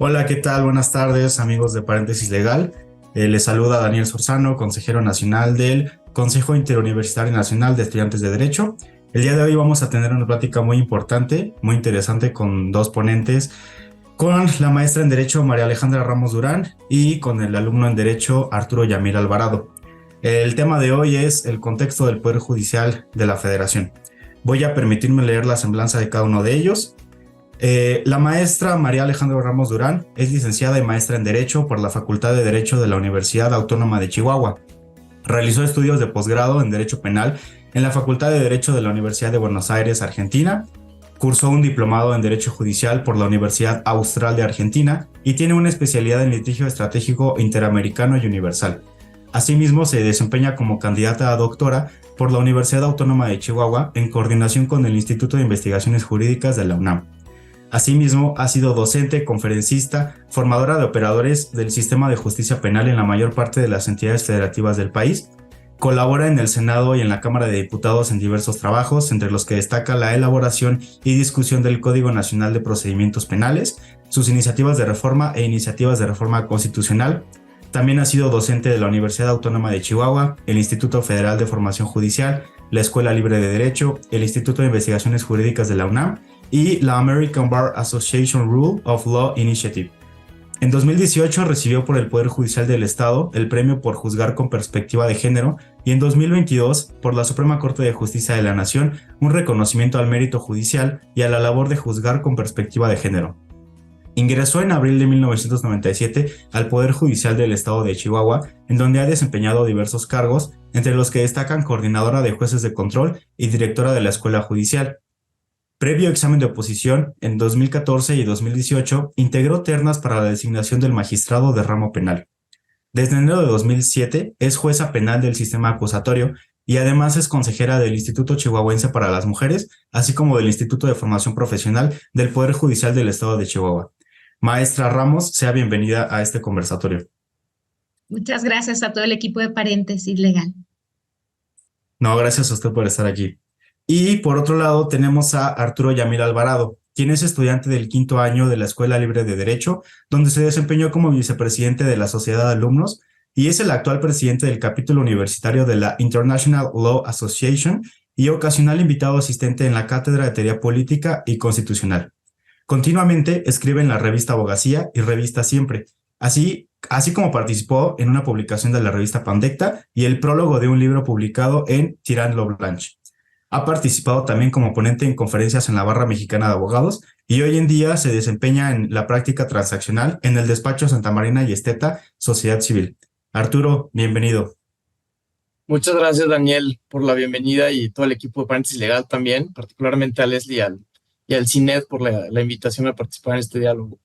Hola, ¿qué tal? Buenas tardes, amigos de Paréntesis Legal. Les saluda Daniel Sorzano, consejero nacional del Consejo Interuniversitario Nacional de Estudiantes de Derecho. El día de hoy vamos a tener una plática muy importante, muy interesante con dos ponentes, con la maestra en Derecho María Alejandra Ramos Durán y con el alumno en Derecho Arturo Yamil Alvarado. El tema de hoy es el contexto del Poder Judicial de la Federación. Voy a permitirme leer la semblanza de cada uno de ellos. La maestra María Alejandra Ramos Durán es licenciada y maestra en Derecho por la Facultad de Derecho de la Universidad Autónoma de Chihuahua. Realizó estudios de posgrado en Derecho Penal en la Facultad de Derecho de la Universidad de Buenos Aires, Argentina. Cursó un diplomado en Derecho Judicial por la Universidad Austral de Argentina y tiene una especialidad en litigio estratégico interamericano y universal. Asimismo, se desempeña como candidata a doctora por la Universidad Autónoma de Chihuahua en coordinación con el Instituto de Investigaciones Jurídicas de la UNAM. Asimismo, ha sido docente, conferencista, formadora de operadores del sistema de justicia penal en la mayor parte de las entidades federativas del país. Colabora en el Senado y en la Cámara de Diputados en diversos trabajos, entre los que destaca la elaboración y discusión del Código Nacional de Procedimientos Penales, sus iniciativas de reforma e iniciativas de reforma constitucional. También ha sido docente de la Universidad Autónoma de Chihuahua, el Instituto Federal de Formación Judicial, la Escuela Libre de Derecho, el Instituto de Investigaciones Jurídicas de la UNAM y la American Bar Association Rule of Law Initiative. En 2018 recibió por el Poder Judicial del Estado el premio por juzgar con perspectiva de género y en 2022 por la Suprema Corte de Justicia de la Nación un reconocimiento al mérito judicial y a la labor de juzgar con perspectiva de género. Ingresó en abril de 1997 al Poder Judicial del Estado de Chihuahua, en donde ha desempeñado diversos cargos, entre los que destacan coordinadora de jueces de control y directora de la Escuela Judicial. Previo examen de oposición, en 2014 y 2018, integró ternas para la designación del magistrado de ramo penal. Desde enero de 2007 es jueza penal del sistema acusatorio y además es consejera del Instituto Chihuahuense para las Mujeres, así como del Instituto de Formación Profesional del Poder Judicial del Estado de Chihuahua. Maestra Ramos, sea bienvenida a este conversatorio. Muchas gracias a todo el equipo de Paréntesis Legal. No, gracias a usted por estar aquí. Y por otro lado tenemos a Arturo Yamil Alvarado, quien es estudiante del quinto año de la Escuela Libre de Derecho, donde se desempeñó como vicepresidente de la Sociedad de Alumnos y es el actual presidente del capítulo universitario de la International Law Association y ocasional invitado asistente en la Cátedra de Teoría Política y Constitucional. Continuamente escribe en la revista Abogacía y revista Siempre, así como participó en una publicación de la revista Pandecta y el prólogo de un libro publicado en Tirant Lo Blanche. Ha participado también como ponente en conferencias en la Barra Mexicana de Abogados y hoy en día se desempeña en la práctica transaccional en el despacho Santa Marina y Esteta, Sociedad Civil. Arturo, bienvenido. Muchas gracias, Daniel, por la bienvenida y todo el equipo de Paréntesis Legal también, particularmente a Leslie y al CINED por la invitación a participar en este diálogo.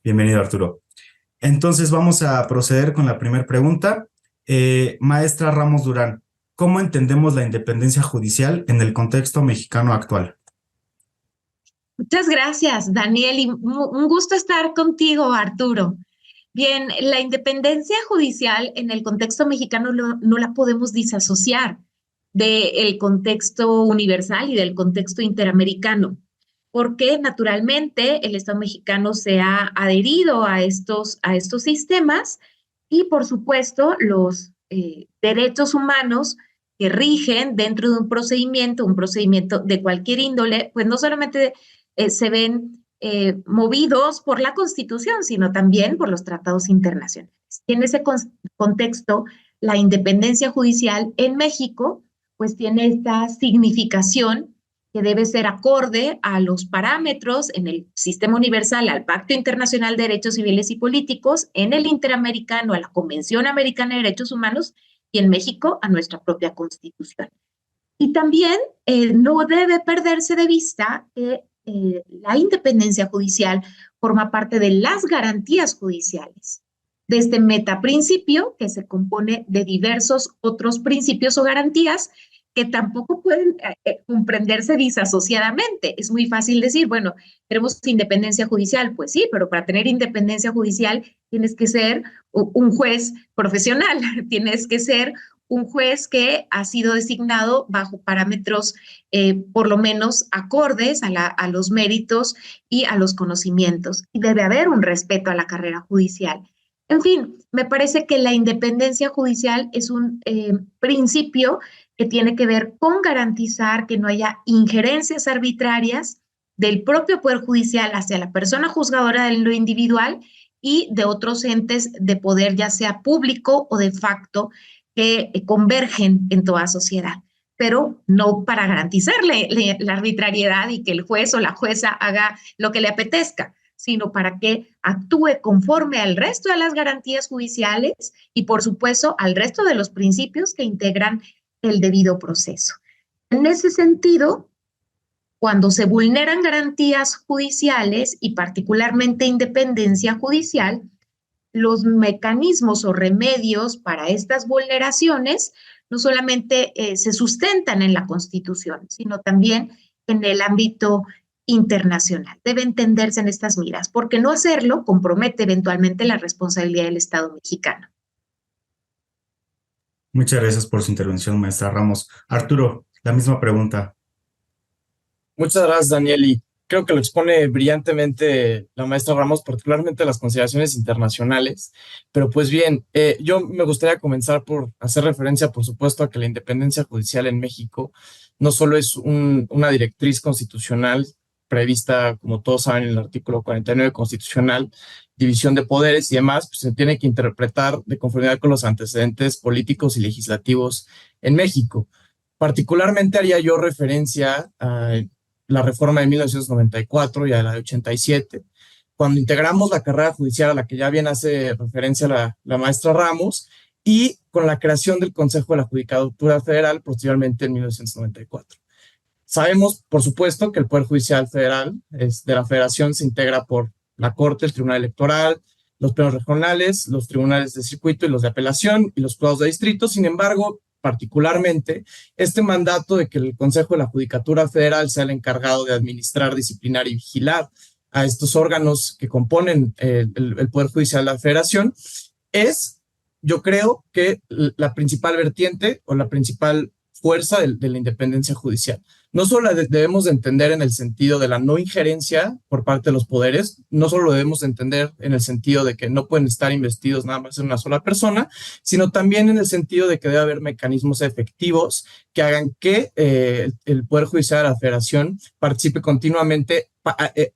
Bienvenido, Arturo. Entonces vamos a proceder con la primera pregunta. Maestra Ramos Durán, ¿cómo entendemos la independencia judicial en el contexto mexicano actual? Muchas gracias, Daniel, y un gusto estar contigo, Arturo. Bien, la independencia judicial en el contexto mexicano no la podemos disasociar del contexto universal y del contexto interamericano, porque naturalmente el Estado mexicano se ha adherido a estos sistemas y, por supuesto, los derechos humanos que rigen dentro de un procedimiento de cualquier índole, pues no solamente se ven movidos por la Constitución, sino también por los tratados internacionales. Y en ese contexto, la independencia judicial en México, pues tiene esta significación que debe ser acorde a los parámetros en el sistema universal, al Pacto Internacional de Derechos Civiles y Políticos, en el Interamericano, a la Convención Americana de Derechos Humanos y en México a nuestra propia Constitución. Y también no debe perderse de vista que la independencia judicial forma parte de las garantías judiciales, de este metaprincipio que se compone de diversos otros principios o garantías que tampoco pueden comprenderse disasociadamente. Es muy fácil decir, bueno, queremos independencia judicial. Pues sí, pero para tener independencia judicial tienes que ser un juez profesional, tienes que ser un juez que ha sido designado bajo parámetros por lo menos acordes a los méritos y a los conocimientos. Y debe haber un respeto a la carrera judicial. En fin, me parece que la independencia judicial es un principio que tiene que ver con garantizar que no haya injerencias arbitrarias del propio Poder Judicial hacia la persona juzgadora de lo individual y de otros entes de poder, ya sea público o de facto, que convergen en toda sociedad, pero no para garantizarle la arbitrariedad y que el juez o la jueza haga lo que le apetezca, sino para que actúe conforme al resto de las garantías judiciales y, por supuesto, al resto de los principios que integran el debido proceso. En ese sentido, cuando se vulneran garantías judiciales y particularmente independencia judicial, los mecanismos o remedios para estas vulneraciones no solamente se sustentan en la Constitución, sino también en el ámbito internacional. Debe entenderse en estas miras, porque no hacerlo compromete eventualmente la responsabilidad del Estado mexicano. Muchas gracias por su intervención, maestra Ramos. Arturo, la misma pregunta. Muchas gracias, Daniel, y creo que lo expone brillantemente la maestra Ramos, particularmente las consideraciones internacionales. Pero pues bien, yo me gustaría comenzar por hacer referencia, por supuesto, a que la independencia judicial en México no solo es una directriz constitucional prevista, como todos saben, en el artículo 49 constitucional, división de poderes y demás, pues se tiene que interpretar de conformidad con los antecedentes políticos y legislativos en México. Particularmente haría yo referencia a la reforma de 1994 y a la de 87, cuando integramos la carrera judicial a la que ya bien hace referencia la maestra Ramos, y con la creación del Consejo de la Judicatura Federal, posteriormente en 1994. Sabemos, por supuesto, que el Poder Judicial Federal de la Federación se integra por la Corte, el Tribunal Electoral, los plenos regionales, los tribunales de circuito y los de apelación y los juzgados de distrito. Sin embargo, particularmente, este mandato de que el Consejo de la Judicatura Federal sea el encargado de administrar, disciplinar y vigilar a estos órganos que componen el Poder Judicial de la Federación es, yo creo, que la principal vertiente o la principal fuerza de la independencia judicial. No solo la debemos de entender en el sentido de la no injerencia por parte de los poderes, no solo lo debemos de entender en el sentido de que no pueden estar investidos nada más en una sola persona, sino también en el sentido de que debe haber mecanismos efectivos que hagan que el Poder Judicial de la Federación participe continuamente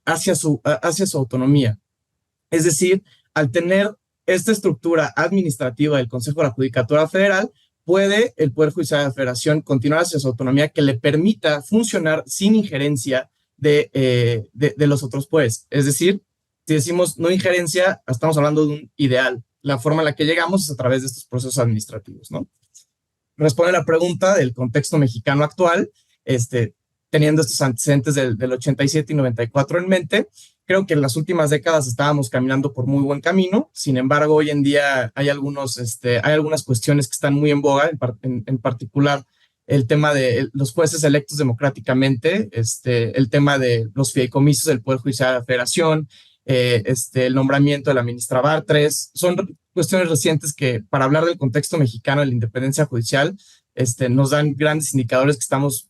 hacia su autonomía. Es decir, al tener esta estructura administrativa del Consejo de la Judicatura Federal, puede el Poder Judicial de la Federación continuar hacia su autonomía que le permita funcionar sin injerencia de los otros poderes. Es decir, si decimos no injerencia, estamos hablando de un ideal. La forma en la que llegamos es a través de estos procesos administrativos, ¿no? Responde la pregunta del contexto mexicano actual, teniendo estos antecedentes del 87 y 94 en mente. Creo que en las últimas décadas estábamos caminando por muy buen camino. Sin embargo, hoy en día hay algunas cuestiones que están muy en boga, en particular el tema de los jueces electos democráticamente, el tema de los fideicomisos del Poder Judicial de la Federación, el nombramiento de la ministra Bartres. Son cuestiones recientes que, para hablar del contexto mexicano de la independencia judicial, nos dan grandes indicadores que estamos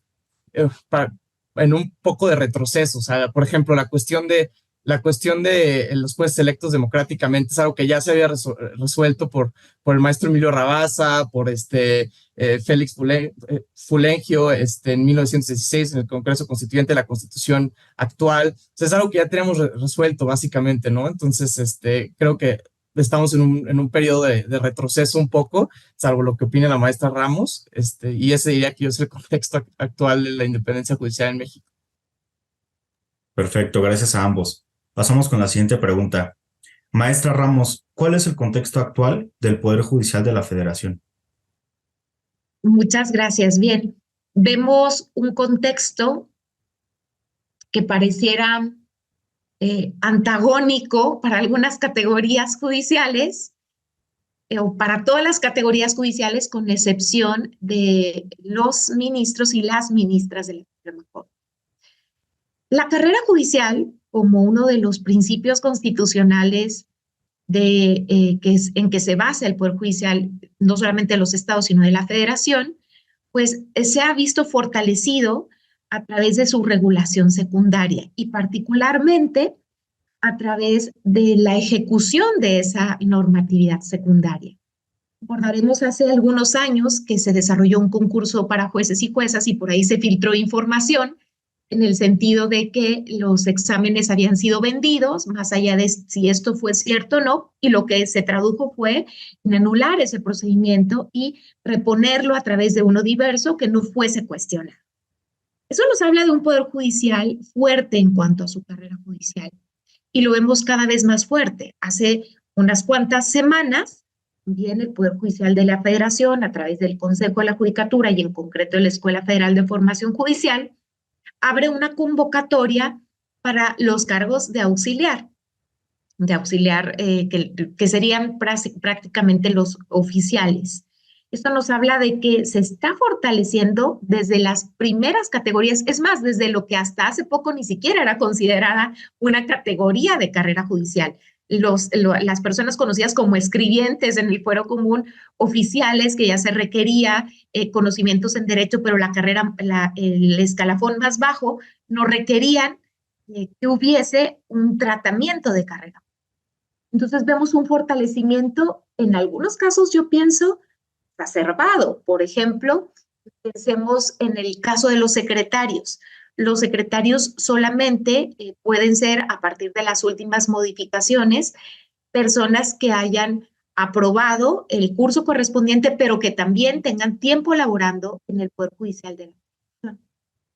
en un poco de retroceso. O sea, por ejemplo, la cuestión de los jueces electos democráticamente es algo que ya se había resuelto por el maestro Emilio Rabasa, por Félix Fulengio en 1916 en el Congreso Constituyente de la Constitución actual. O sea, es algo que ya tenemos resuelto básicamente, ¿no? Entonces, creo que estamos en un periodo de retroceso un poco, salvo lo que opina la maestra Ramos, y ese diría que es el contexto actual de la independencia judicial en México. Perfecto, gracias a ambos. Pasamos con la siguiente pregunta. Maestra Ramos, ¿cuál es el contexto actual del Poder Judicial de la Federación? Muchas gracias. Bien, vemos un contexto que pareciera antagónico para algunas categorías judiciales o para todas las categorías judiciales, con excepción de los ministros y las ministras de la Suprema Corte. La carrera judicial, como uno de los principios constitucionales en que se basa el Poder Judicial, no solamente de los estados, sino de la Federación, pues se ha visto fortalecido a través de su regulación secundaria y particularmente a través de la ejecución de esa normatividad secundaria. Recordaremos hace algunos años que se desarrolló un concurso para jueces y juezas y por ahí se filtró información en el sentido de que los exámenes habían sido vendidos, más allá de si esto fue cierto o no, y lo que se tradujo fue en anular ese procedimiento y reponerlo a través de uno diverso que no fuese cuestionado. Eso nos habla de un poder judicial fuerte en cuanto a su carrera judicial y lo vemos cada vez más fuerte. Hace unas cuantas semanas, también el Poder Judicial de la Federación, a través del Consejo de la Judicatura y en concreto de la Escuela Federal de Formación Judicial, abre una convocatoria para los cargos de auxiliar que serían prácticamente los oficiales. Esto nos habla de que se está fortaleciendo desde las primeras categorías, es más, desde lo que hasta hace poco ni siquiera era considerada una categoría de carrera judicial. Las personas conocidas como escribientes en el fuero común, oficiales, que ya se requería conocimientos en derecho, pero el escalafón más bajo no requerían que hubiese un tratamiento de carrera. Entonces vemos un fortalecimiento, en algunos casos yo pienso, exacerbado. Por ejemplo, pensemos en el caso de los secretarios. Los secretarios solamente pueden ser, a partir de las últimas modificaciones, personas que hayan aprobado el curso correspondiente, pero que también tengan tiempo laborando en el Poder Judicial de la Nación.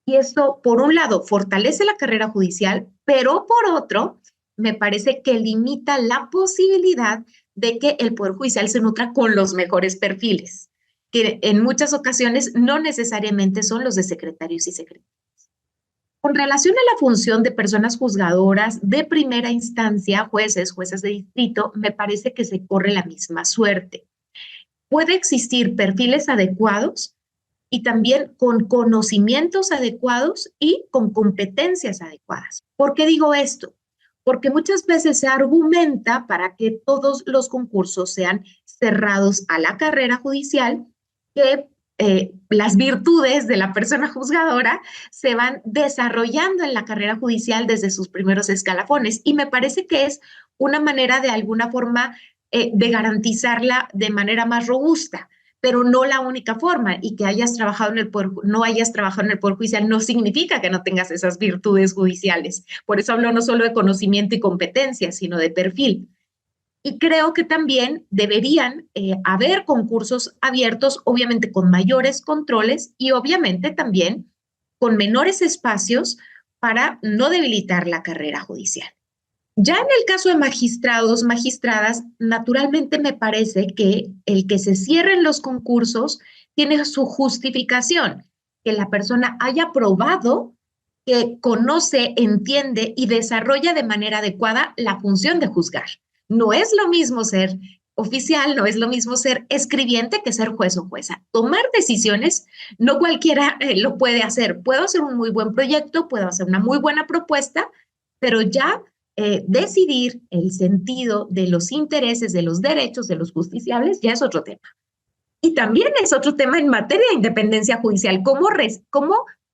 Y esto, por un lado, fortalece la carrera judicial, pero por otro, me parece que limita la posibilidad de que el Poder Judicial se nutra con los mejores perfiles, que en muchas ocasiones no necesariamente son los de secretarios y secretarias. Con relación a la función de personas juzgadoras de primera instancia, jueces de distrito, me parece que se corre la misma suerte. Puede existir perfiles adecuados y también con conocimientos adecuados y con competencias adecuadas. ¿Por qué digo esto? Porque muchas veces se argumenta para que todos los concursos sean cerrados a la carrera judicial que las virtudes de la persona juzgadora se van desarrollando en la carrera judicial desde sus primeros escalafones. Y me parece que es una manera de alguna forma de garantizarla de manera más robusta, pero no la única forma. Y que no hayas trabajado en el Poder Judicial no significa que no tengas esas virtudes judiciales. Por eso hablo no solo de conocimiento y competencia, sino de perfil. Y creo que también deberían haber concursos abiertos, obviamente con mayores controles y obviamente también con menores espacios para no debilitar la carrera judicial. Ya en el caso de magistrados, magistradas, naturalmente me parece que el que se cierren los concursos tiene su justificación, que la persona haya probado que conoce, entiende y desarrolla de manera adecuada la función de juzgar. No es lo mismo ser oficial, no es lo mismo ser escribiente que ser juez o jueza. Tomar decisiones, no cualquiera lo puede hacer. Puedo hacer un muy buen proyecto, puedo hacer una muy buena propuesta, pero ya decidir el sentido de los intereses, de los derechos de los justiciables ya es otro tema. Y también es otro tema en materia de independencia judicial. ¿Cómo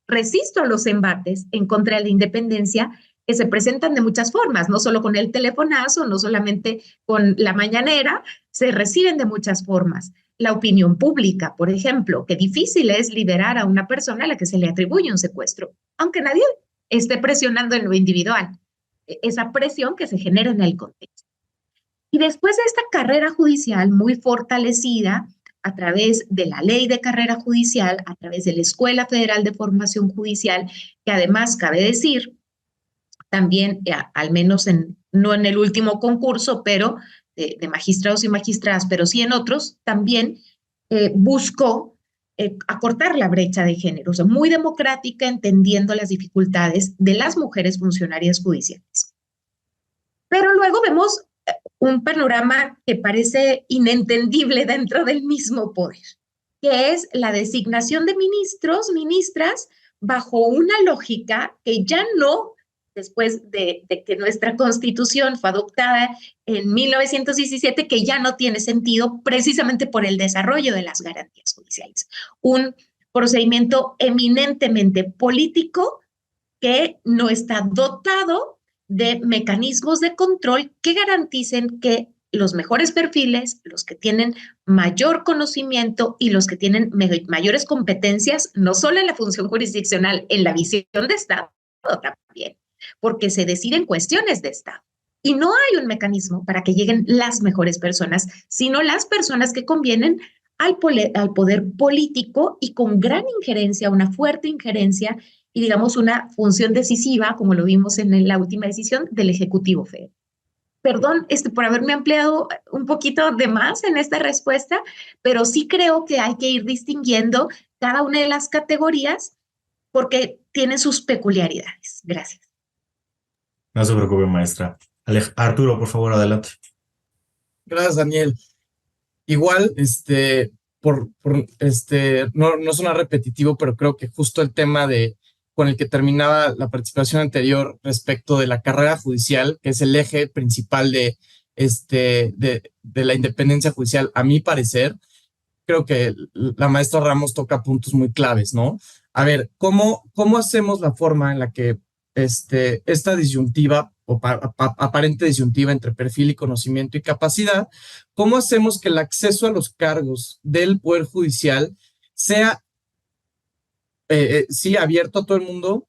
resisto los embates en contra de la independencia que se presentan de muchas formas, no solo con el telefonazo, no solamente con la mañanera, se reciben de muchas formas? La opinión pública, por ejemplo, que difícil es liberar a una persona a la que se le atribuye un secuestro, aunque nadie esté presionando en lo individual, esa presión que se genera en el contexto. Y después de esta carrera judicial muy fortalecida a través de la ley de carrera judicial, a través de la Escuela Federal de Formación Judicial, que además cabe decir, también, al menos no en el último concurso, pero de magistrados y magistradas, pero sí en otros, también buscó acortar la brecha de género, o sea, muy democrática, entendiendo las dificultades de las mujeres funcionarias judiciales. Pero luego vemos un panorama que parece inentendible dentro del mismo poder, que es la designación de ministros, ministras, bajo una lógica que ya no después de que nuestra Constitución fue adoptada en 1917, que ya no tiene sentido precisamente por el desarrollo de las garantías judiciales. Un procedimiento eminentemente político que no está dotado de mecanismos de control que garanticen que los mejores perfiles, los que tienen mayor conocimiento y los que tienen mayores competencias, no solo en la función jurisdiccional, en la visión de Estado también, porque se deciden cuestiones de Estado. Y no hay un mecanismo para que lleguen las mejores personas, sino las personas que convienen al poder político y con gran injerencia, una fuerte injerencia y digamos una función decisiva, como lo vimos en la última decisión del Ejecutivo Federal. Perdón por haberme ampliado un poquito de más en esta respuesta, pero sí creo que hay que ir distinguiendo cada una de las categorías porque tienen sus peculiaridades. Gracias. No se preocupe, maestra. Arturo, por favor, adelante. Gracias, Daniel. Igual, no suena repetitivo, pero creo que justo el tema con el que terminaba la participación anterior respecto de la carrera judicial, que es el eje principal de la independencia judicial, a mi parecer, creo que la maestra Ramos toca puntos muy claves, ¿no? A ver, ¿cómo hacemos la forma en la que esta disyuntiva o aparente disyuntiva entre perfil y conocimiento y capacidad, cómo hacemos que el acceso a los cargos del Poder Judicial sea, sí, abierto a todo el mundo,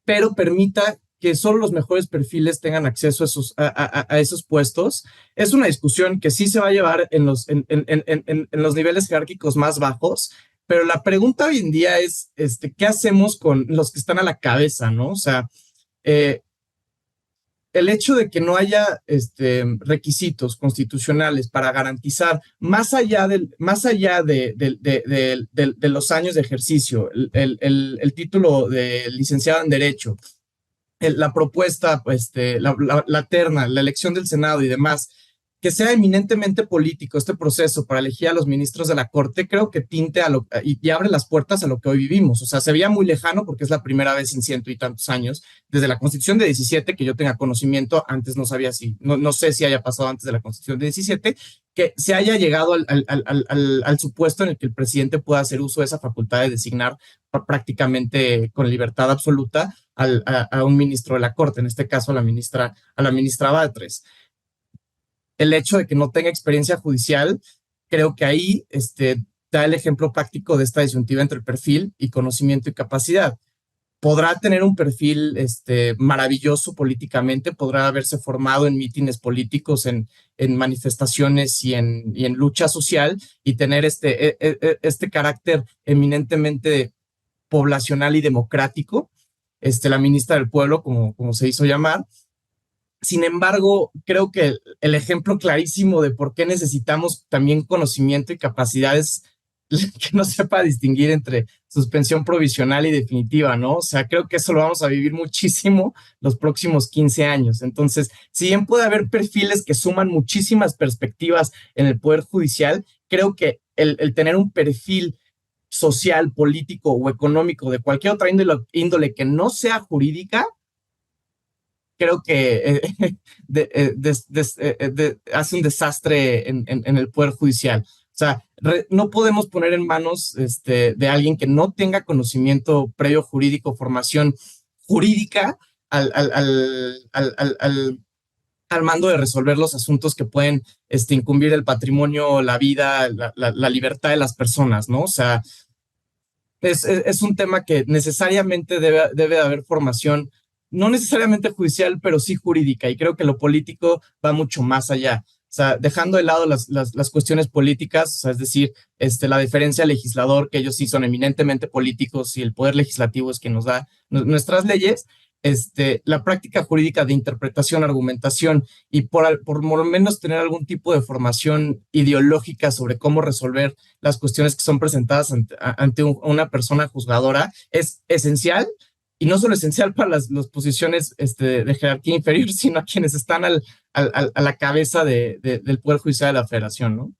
pero permita que solo los mejores perfiles tengan acceso a esos puestos? Es una discusión que sí se va a llevar en los niveles jerárquicos más bajos, pero la pregunta hoy en día es, ¿qué hacemos con los que están a la cabeza, no? O sea, el hecho de que no haya requisitos constitucionales para garantizar, más allá de los años de ejercicio, el título de licenciado en Derecho, la propuesta, la terna, la elección del Senado y demás, que sea eminentemente político este proceso para elegir a los ministros de la Corte, creo que tinte y abre las puertas a lo que hoy vivimos. O sea, se veía muy lejano porque es la primera vez en ciento y tantos años, desde la Constitución de 17, que yo tenga conocimiento, antes no sabía no sé si haya pasado antes de la Constitución de 17, que se haya llegado al supuesto en el que el presidente pueda hacer uso de esa facultad de designar prácticamente con libertad absoluta a un ministro de la Corte, en este caso a la ministra Batres. El hecho de que no tenga experiencia judicial, creo que ahí da el ejemplo práctico de esta disyuntiva entre perfil y conocimiento y capacidad. Podrá tener un perfil maravilloso políticamente, podrá haberse formado en mítines políticos, en manifestaciones y en lucha social, y tener este carácter eminentemente poblacional y democrático, la ministra del pueblo, como se hizo llamar. Sin embargo, creo que el ejemplo clarísimo de por qué necesitamos también conocimiento y capacidades que no sepa distinguir entre suspensión provisional y definitiva, ¿no? O sea, creo que eso lo vamos a vivir muchísimo los próximos 15 años. Entonces, si bien puede haber perfiles que suman muchísimas perspectivas en el Poder Judicial, creo que el tener un perfil social, político o económico de cualquier otra índole que no sea jurídica, creo que hace un desastre en el Poder Judicial. O sea, no podemos poner en manos de alguien que no tenga conocimiento previo jurídico, formación jurídica al mando de resolver los asuntos que pueden incumbir el patrimonio, la vida, la libertad de las personas, ¿no? O sea, es un tema que necesariamente debe de haber formación, no necesariamente judicial, pero sí jurídica, y creo que lo político va mucho más allá. O sea, dejando de lado las cuestiones políticas, o sea, es decir, la deferencia al legislador, que ellos sí son eminentemente políticos y el poder legislativo es quien nos da nuestras leyes, la práctica jurídica de interpretación, argumentación y por lo menos tener algún tipo de formación ideológica sobre cómo resolver las cuestiones que son presentadas ante una persona juzgadora es esencial. Y no solo esencial para las posiciones de jerarquía inferior, sino a quienes están a la cabeza del Poder Judicial de la Federación, ¿no?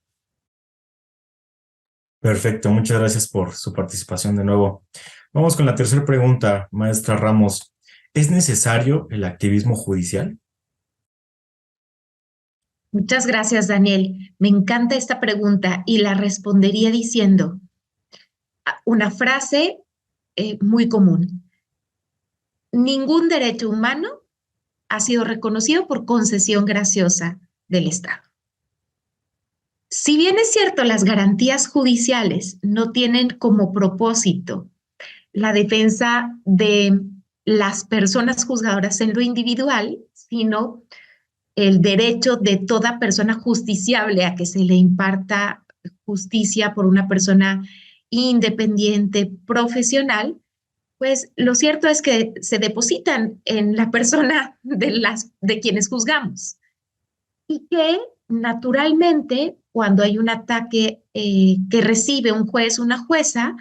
Perfecto, muchas gracias por su participación de nuevo. Vamos con la tercera pregunta, maestra Ramos. ¿Es necesario el activismo judicial? Muchas gracias, Daniel. Me encanta esta pregunta y la respondería diciendo una frase muy común. Ningún derecho humano ha sido reconocido por concesión graciosa del Estado. Si bien es cierto, las garantías judiciales no tienen como propósito la defensa de las personas juzgadoras en lo individual, sino el derecho de toda persona justiciable a que se le imparta justicia por una persona independiente, profesional, pues lo cierto es que se depositan en la persona de quienes juzgamos y que naturalmente cuando hay un ataque que recibe un juez o una jueza,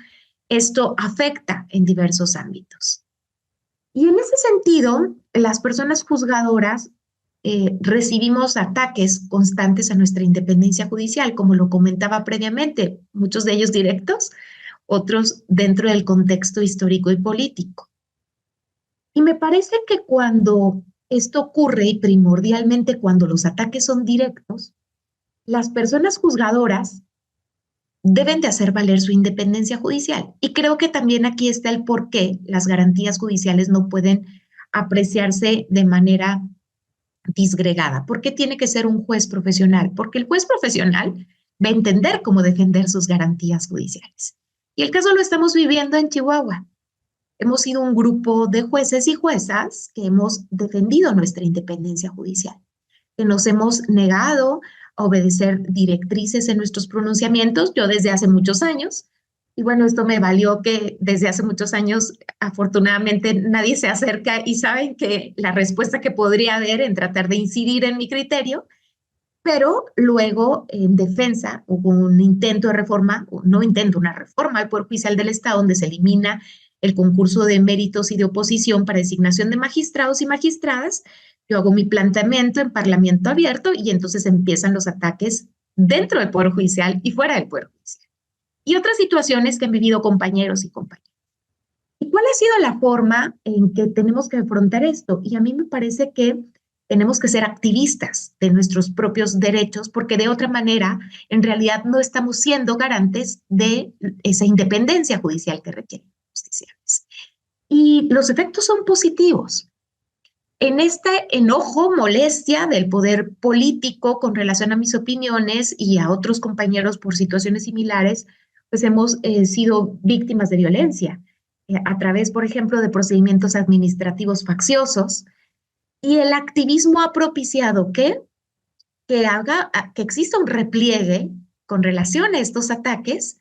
esto afecta en diversos ámbitos. Y en ese sentido, las personas juzgadoras recibimos ataques constantes a nuestra independencia judicial, como lo comentaba previamente, muchos de ellos directos, otros dentro del contexto histórico y político. Y me parece que cuando esto ocurre, y primordialmente cuando los ataques son directos, las personas juzgadoras deben de hacer valer su independencia judicial. Y creo que también aquí está el por qué las garantías judiciales no pueden apreciarse de manera disgregada. ¿Por qué tiene que ser un juez profesional? Porque el juez profesional va a entender cómo defender sus garantías judiciales. Y el caso lo estamos viviendo en Chihuahua. Hemos sido un grupo de jueces y juezas que hemos defendido nuestra independencia judicial, que nos hemos negado a obedecer directrices en nuestros pronunciamientos, yo desde hace muchos años, y bueno, esto me valió que desde hace muchos años, afortunadamente, nadie se acerca y saben que la respuesta que podría haber en tratar de incidir en mi criterio, pero luego en defensa hubo un intento de reforma, o no intento, una reforma al Poder Judicial del Estado donde se elimina el concurso de méritos y de oposición para designación de magistrados y magistradas. Yo hago mi planteamiento en parlamento abierto y entonces empiezan los ataques dentro del Poder Judicial y fuera del Poder Judicial. Y otras situaciones que han vivido compañeros y compañeras. ¿Y cuál ha sido la forma en que tenemos que afrontar esto? Y a mí me parece que tenemos que ser activistas de nuestros propios derechos, porque de otra manera, en realidad no estamos siendo garantes de esa independencia judicial que requieren los justiciables. Y los efectos son positivos. En este enojo, molestia del poder político con relación a mis opiniones y a otros compañeros por situaciones similares, pues hemos sido víctimas de violencia a través, por ejemplo, de procedimientos administrativos facciosos. Y el activismo ha propiciado que exista un repliegue con relación a estos ataques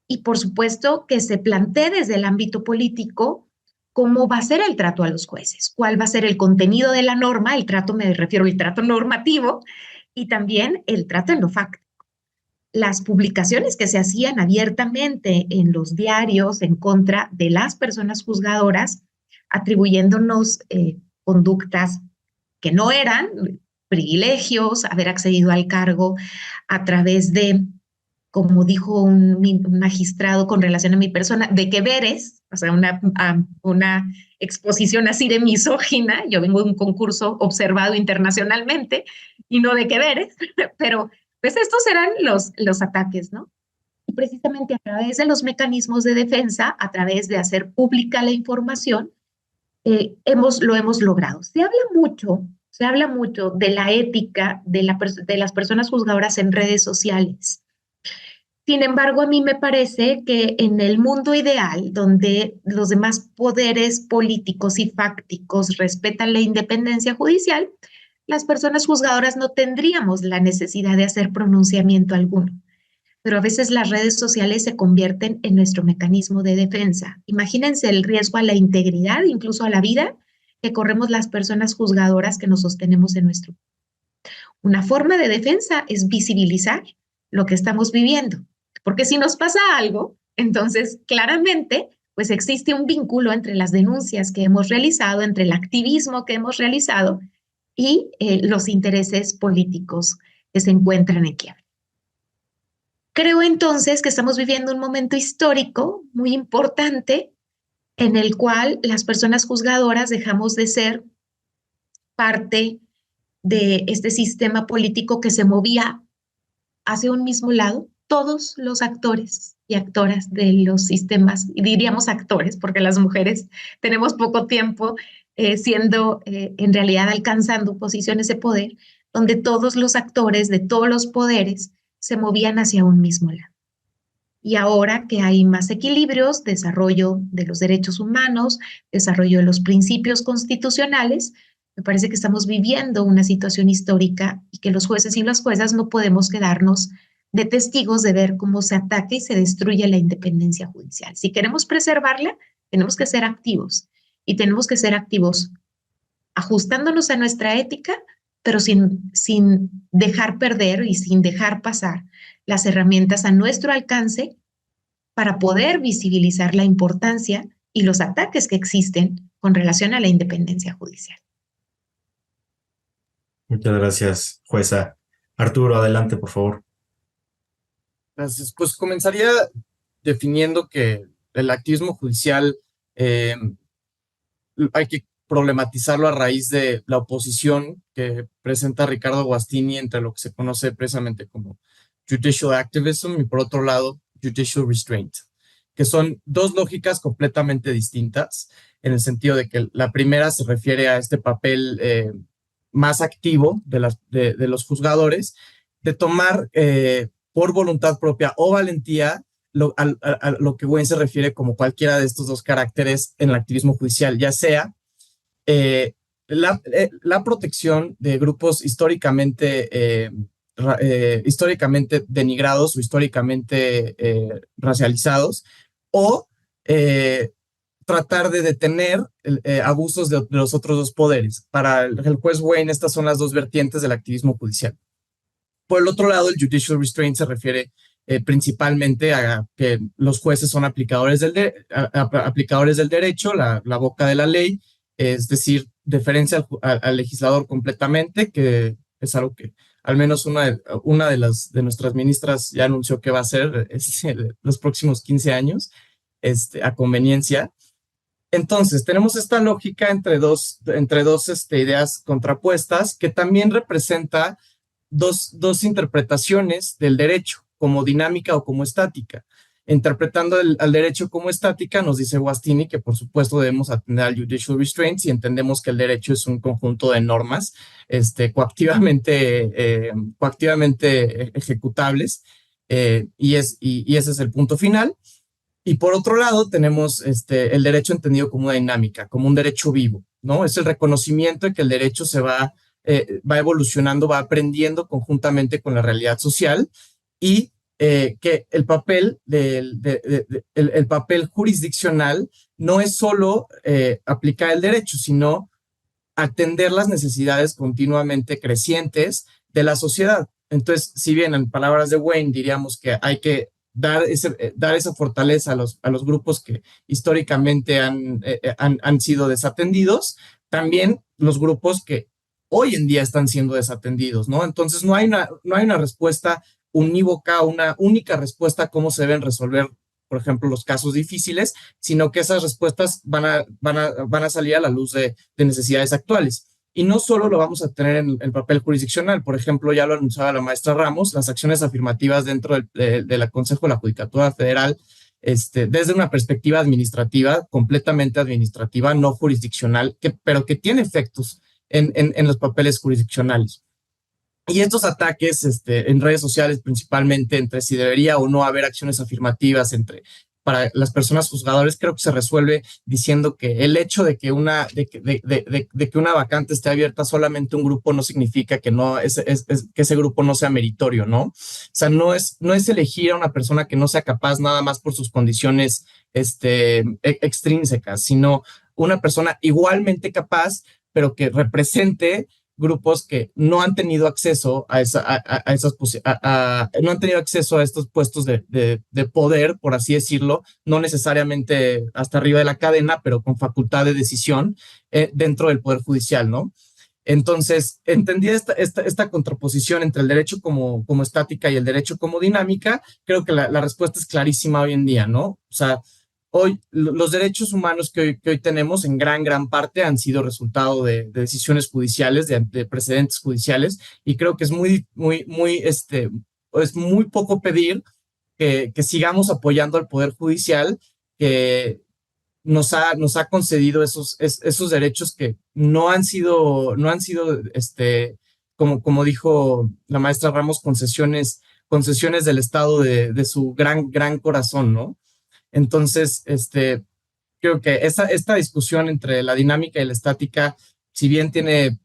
y, por supuesto, que se plantee desde el ámbito político cómo va a ser el trato a los jueces, cuál va a ser el contenido de la norma, el trato, me refiero al trato normativo, y también el trato en lo fáctico. Las publicaciones que se hacían abiertamente en los diarios en contra de las personas juzgadoras, atribuyéndonos conductas que no eran, privilegios, haber accedido al cargo a través de, como dijo un magistrado con relación a mi persona, de que veres, o sea, una exposición así de misógina. Yo vengo de un concurso observado internacionalmente y no de que veres, pero pues estos eran los ataques, ¿no? Y precisamente a través de los mecanismos de defensa, a través de hacer pública la información, lo hemos logrado. Se habla mucho de la ética de las personas juzgadoras en redes sociales. Sin embargo, a mí me parece que en el mundo ideal, donde los demás poderes políticos y fácticos respetan la independencia judicial, las personas juzgadoras no tendríamos la necesidad de hacer pronunciamiento alguno. Pero a veces las redes sociales se convierten en nuestro mecanismo de defensa. Imagínense el riesgo a la integridad, incluso a la vida, que corremos las personas juzgadoras que nos sostenemos en nuestro. Una forma de defensa es visibilizar lo que estamos viviendo, porque si nos pasa algo, entonces claramente pues existe un vínculo entre las denuncias que hemos realizado, entre el activismo que hemos realizado y los intereses políticos que se encuentran en quiebra. Creo entonces que estamos viviendo un momento histórico muy importante en el cual las personas juzgadoras dejamos de ser parte de este sistema político que se movía hacia un mismo lado. Todos los actores y actoras de los sistemas, y diríamos actores, porque las mujeres tenemos poco tiempo siendo, en realidad, alcanzando posiciones de poder, donde todos los actores de todos los poderes se movían hacia un mismo lado. Y ahora que hay más equilibrios, desarrollo de los derechos humanos, desarrollo de los principios constitucionales, me parece que estamos viviendo una situación histórica y que los jueces y las juezas no podemos quedarnos de testigos de ver cómo se ataca y se destruye la independencia judicial. Si queremos preservarla, tenemos que ser activos y tenemos que ser activos ajustándonos a nuestra ética, pero sin dejar perder y sin dejar pasar las herramientas a nuestro alcance para poder visibilizar la importancia y los ataques que existen con relación a la independencia judicial. Muchas gracias, jueza. Arturo, adelante, por favor. Gracias. Pues comenzaría definiendo que el activismo judicial hay que problematizarlo a raíz de la oposición que presenta Ricardo Guastini entre lo que se conoce precisamente como judicial activism y por otro lado judicial restraint, que son dos lógicas completamente distintas en el sentido de que la primera se refiere a este papel más activo de los juzgadores, de tomar por voluntad propia o valentía a lo que Wayne se refiere como cualquiera de estos dos caracteres en el activismo judicial, ya sea la protección de grupos históricamente denigrados o históricamente racializados, o tratar de detener abusos de los otros dos poderes. Para el juez Wayne, estas son las dos vertientes del activismo judicial. Por el otro lado, el judicial restraint se refiere principalmente a que los jueces son aplicadores del derecho, la boca de la ley, es decir, deferencia al legislador completamente, que es algo que al menos una de nuestras ministras ya anunció que va a hacer los próximos 15 años, a conveniencia. Entonces, tenemos esta lógica entre dos ideas contrapuestas que también representa dos interpretaciones del derecho, como dinámica o como estática. Interpretando al derecho como estática, nos dice Guastini que por supuesto debemos atender al judicial restraint si entendemos que el derecho es un conjunto de normas coactivamente ejecutables, y ese es el punto final. Y por otro lado tenemos el derecho entendido como una dinámica, como un derecho vivo, ¿no? Es el reconocimiento de que el derecho va evolucionando, va aprendiendo conjuntamente con la realidad social, y que el papel el papel jurisdiccional no es solo aplicar el derecho, sino atender las necesidades continuamente crecientes de la sociedad. Entonces, si bien en palabras de Wayne diríamos que hay que dar esa fortaleza a los grupos que históricamente han sido desatendidos, también los grupos que hoy en día están siendo desatendidos, ¿no? Entonces no hay una respuesta unívoca, una única respuesta a cómo se deben resolver, por ejemplo, los casos difíciles, sino que esas respuestas van a salir a la luz de necesidades actuales. Y no solo lo vamos a tener en el papel jurisdiccional, por ejemplo, ya lo anunciaba la maestra Ramos, las acciones afirmativas dentro del Consejo de la Judicatura Federal, desde una perspectiva administrativa, completamente administrativa, no jurisdiccional, pero que tiene efectos en los papeles jurisdiccionales. Y estos ataques en redes sociales, principalmente entre si debería o no haber acciones afirmativas para las personas juzgadoras, creo que se resuelve diciendo que el hecho de que una vacante esté abierta solamente un grupo no significa que que ese grupo no sea meritorio, ¿no? O sea, no es elegir a una persona que no sea capaz nada más por sus condiciones extrínsecas, sino una persona igualmente capaz, pero que represente grupos que no han tenido acceso no han tenido acceso a estos puestos de poder, por así decirlo, no necesariamente hasta arriba de la cadena, pero con facultad de decisión dentro del Poder Judicial, ¿no? Entonces, entendida esta contraposición entre el derecho como estática y el derecho como dinámica, creo que la respuesta es clarísima hoy en día, ¿no? O sea, hoy los derechos humanos que hoy tenemos en gran parte han sido resultado de decisiones judiciales, de precedentes judiciales, y creo que es es muy poco pedir que sigamos apoyando al Poder Judicial, que nos ha concedido esos derechos que no han sido como dijo la maestra Ramos, concesiones del Estado de su gran corazón, ¿no? Entonces, creo que esta discusión entre la dinámica y la estática, si bien tiene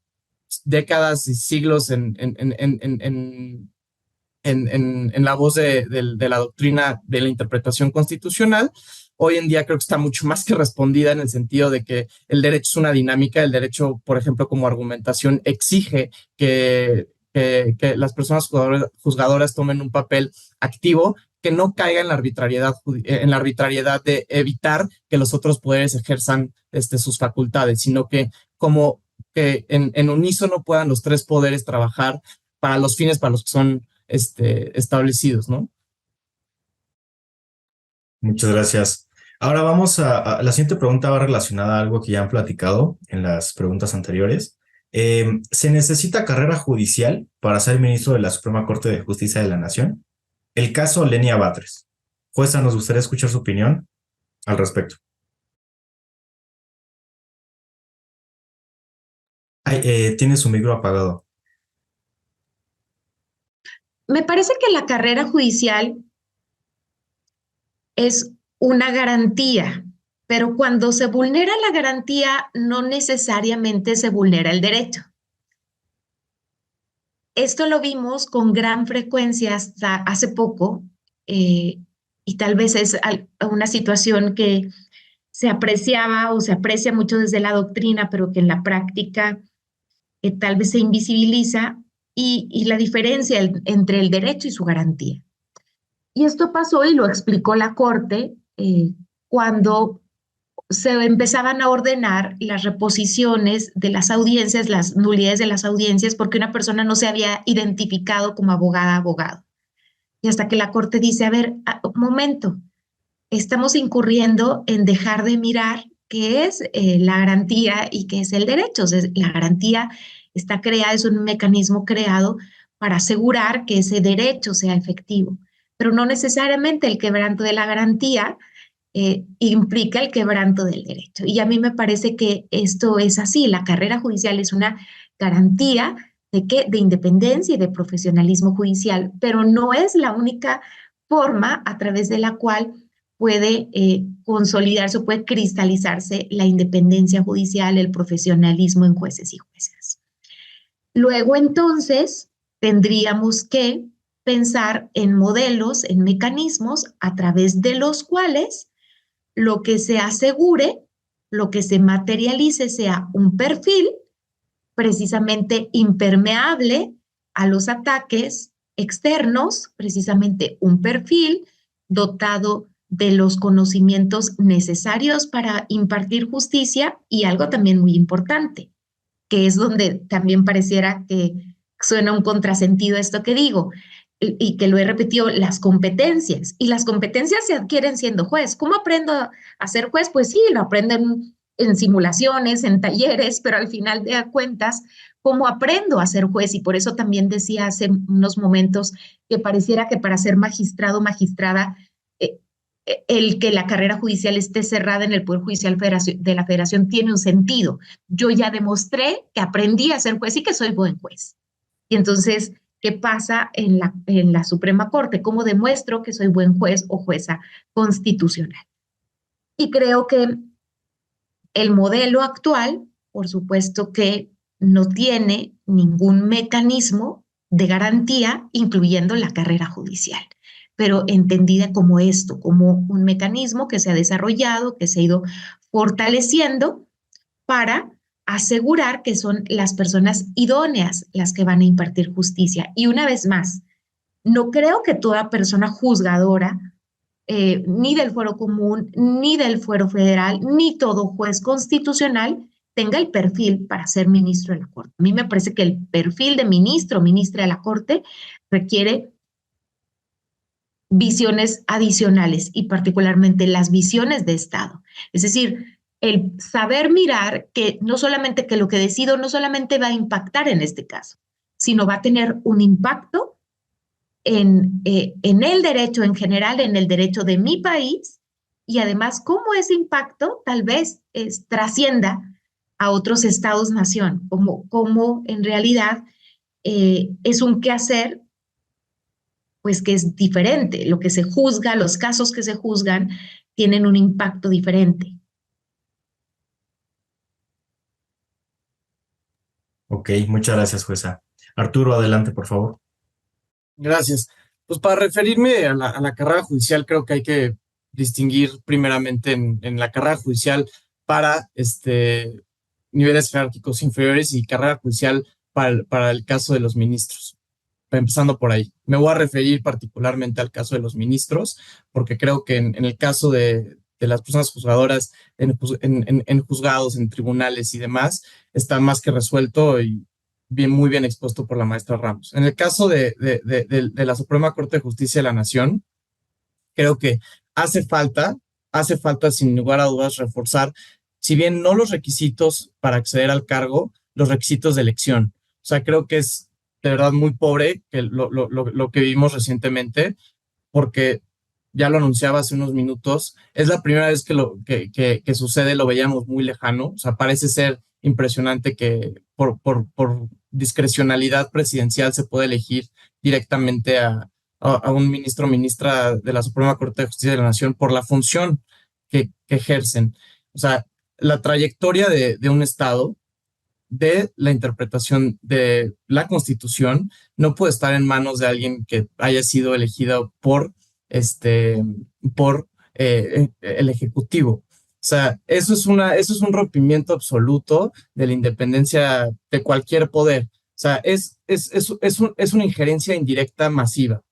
décadas y siglos en la voz de la doctrina de la interpretación constitucional, hoy en día creo que está mucho más que respondida, en el sentido de que el derecho es una dinámica. El derecho, por ejemplo, como argumentación, exige que las personas juzgadoras tomen un papel activo, que no caiga en la arbitrariedad de evitar que los otros poderes ejerzan sus facultades, sino que como que en unísono puedan los tres poderes trabajar para los fines para los que son establecidos, ¿no? Muchas gracias. Ahora vamos la siguiente pregunta va relacionada a algo que ya han platicado en las preguntas anteriores. ¿Se necesita carrera judicial para ser ministro de la Suprema Corte de Justicia de la Nación? El caso Lenia Batres. Jueza, nos gustaría escuchar su opinión al respecto. Tiene su micro apagado. Me parece que la carrera judicial es una garantía, pero cuando se vulnera la garantía, no necesariamente se vulnera el derecho. Esto lo vimos con gran frecuencia hasta hace poco, y tal vez es una situación que se apreciaba o se aprecia mucho desde la doctrina, pero que en la práctica tal vez se invisibiliza, y la diferencia entre el derecho y su garantía. Y esto pasó y lo explicó la Corte cuando se empezaban a ordenar las reposiciones de las audiencias, las nulidades de las audiencias, porque una persona no se había identificado como abogado. Y hasta que la Corte dice, a ver, un momento, estamos incurriendo en dejar de mirar qué es la garantía y qué es el derecho. O sea, la garantía está creada, es un mecanismo creado para asegurar que ese derecho sea efectivo, pero no necesariamente el quebranto de la garantía implica el quebranto del derecho. Y a mí me parece que esto es así. La carrera judicial es una garantía de independencia y de profesionalismo judicial, pero no es la única forma a través de la cual puede consolidarse o puede cristalizarse la independencia judicial, el profesionalismo en jueces y juezas. Luego, entonces, tendríamos que pensar en modelos, en mecanismos a través de los cuales lo que se asegure, lo que se materialice sea un perfil precisamente impermeable a los ataques externos, precisamente un perfil dotado de los conocimientos necesarios para impartir justicia, y algo también muy importante, que es donde también pareciera que suena un contrasentido esto que digo, y que lo he repetido, las competencias. Y las competencias se adquieren siendo juez. ¿Cómo aprendo a ser juez? Pues sí, lo aprenden en simulaciones, en talleres, pero al final de cuentas, ¿cómo aprendo a ser juez? Y por eso también decía hace unos momentos que pareciera que para ser magistrado o magistrada, el que la carrera judicial esté cerrada en el Poder Judicial de la Federación tiene un sentido. Yo ya demostré que aprendí a ser juez y que soy buen juez. Y entonces, ¿qué pasa en la Suprema Corte? ¿Cómo demuestro que soy buen juez o jueza constitucional? Y creo que el modelo actual, por supuesto que no tiene ningún mecanismo de garantía, incluyendo la carrera judicial, pero entendida como esto, como un mecanismo que se ha desarrollado, que se ha ido fortaleciendo para asegurar que son las personas idóneas las que van a impartir justicia. Y una vez más, no creo que toda persona juzgadora, ni del fuero común, ni del fuero federal, ni todo juez constitucional tenga el perfil para ser ministro de la Corte. A mí me parece que el perfil de ministro o ministra de la Corte requiere visiones adicionales y particularmente las visiones de Estado. Es decir, el saber mirar que no solamente que lo que decido no solamente va a impactar en este caso, sino va a tener un impacto en el derecho en general, en el derecho de mi país, y además cómo ese impacto tal vez trascienda a otros estados-nación, como en realidad es un quehacer pues que es diferente. Lo que se juzga, los casos que se juzgan tienen un impacto diferente. Ok, muchas gracias, jueza. Arturo, adelante, por favor. Gracias. Pues para referirme a la carrera judicial, creo que hay que distinguir primeramente en la carrera judicial para niveles jerárquicos inferiores y carrera judicial para el caso de los ministros. Empezando por ahí. Me voy a referir particularmente al caso de los ministros, porque creo que en el caso de las personas juzgadoras, en juzgados, en tribunales y demás, está más que resuelto y muy bien expuesto por la maestra Ramos. En el caso de la Suprema Corte de Justicia de la Nación, creo que hace falta sin lugar a dudas reforzar, si bien no los requisitos para acceder al cargo, los requisitos de elección. O sea, creo que es de verdad muy pobre que lo que vimos recientemente, porque ya lo anunciaba hace unos minutos, es la primera vez que sucede, lo veíamos muy lejano. O sea, parece ser impresionante que por discrecionalidad presidencial se puede elegir directamente a un ministro o ministra de la Suprema Corte de Justicia de la Nación por la función que ejercen. O sea, la trayectoria de un Estado, de la interpretación de la Constitución, no puede estar en manos de alguien que haya sido elegido por el Ejecutivo. O sea, eso es un rompimiento absoluto de la independencia de cualquier poder. O sea, es una injerencia indirecta masiva.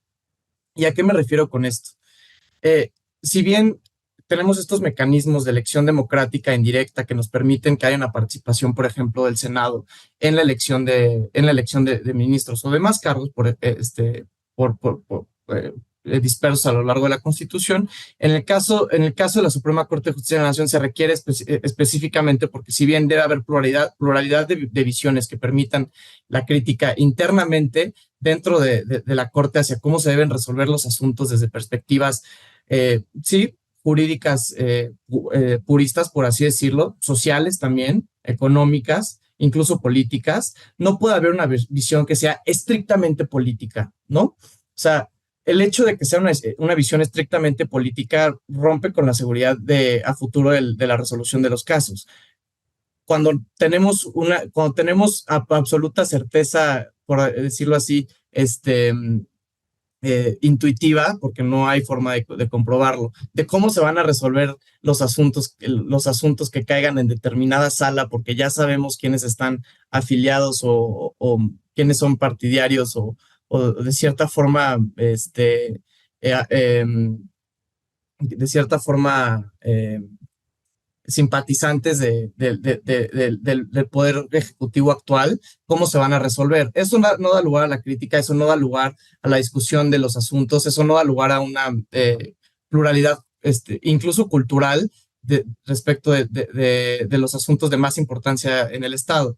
¿Y a qué me refiero con esto? Si bien tenemos estos mecanismos de elección democrática indirecta que nos permiten que haya una participación, por ejemplo, del Senado en la elección de ministros o demás cargos dispersos a lo largo de la Constitución. En el caso de la Suprema Corte de Justicia de la Nación se requiere específicamente porque si bien debe haber pluralidad de visiones que permitan la crítica internamente dentro de la Corte hacia cómo se deben resolver los asuntos desde perspectivas, sí, jurídicas puristas, por así decirlo, sociales también, económicas, incluso políticas, no puede haber una visión que sea estrictamente política, ¿no? O sea, el hecho de que sea una visión estrictamente política rompe con la seguridad a futuro de la resolución de los casos. Cuando tenemos absoluta certeza, por decirlo así, intuitiva, porque no hay forma de comprobarlo, de cómo se van a resolver los asuntos que caigan en determinada sala, porque ya sabemos quiénes están afiliados o quiénes son partidarios o de cierta forma, de cierta forma, simpatizantes del poder ejecutivo actual, ¿cómo se van a resolver? Eso no da lugar a la crítica, eso no da lugar a la discusión de los asuntos, eso no da lugar a una pluralidad, incluso cultural, respecto de los asuntos de más importancia en el Estado.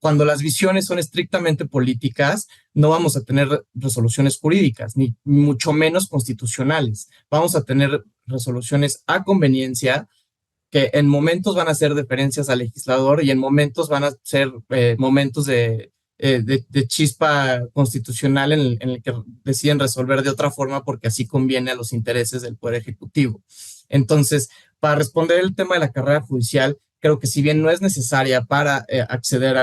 Cuando las visiones son estrictamente políticas, no vamos a tener resoluciones jurídicas, ni mucho menos constitucionales. Vamos a tener resoluciones a conveniencia, que en momentos van a ser deferencias al legislador y en momentos van a ser momentos de chispa constitucional en el que deciden resolver de otra forma porque así conviene a los intereses del Poder Ejecutivo. Entonces, para responder el tema de la carrera judicial, creo que si bien no es necesaria para acceder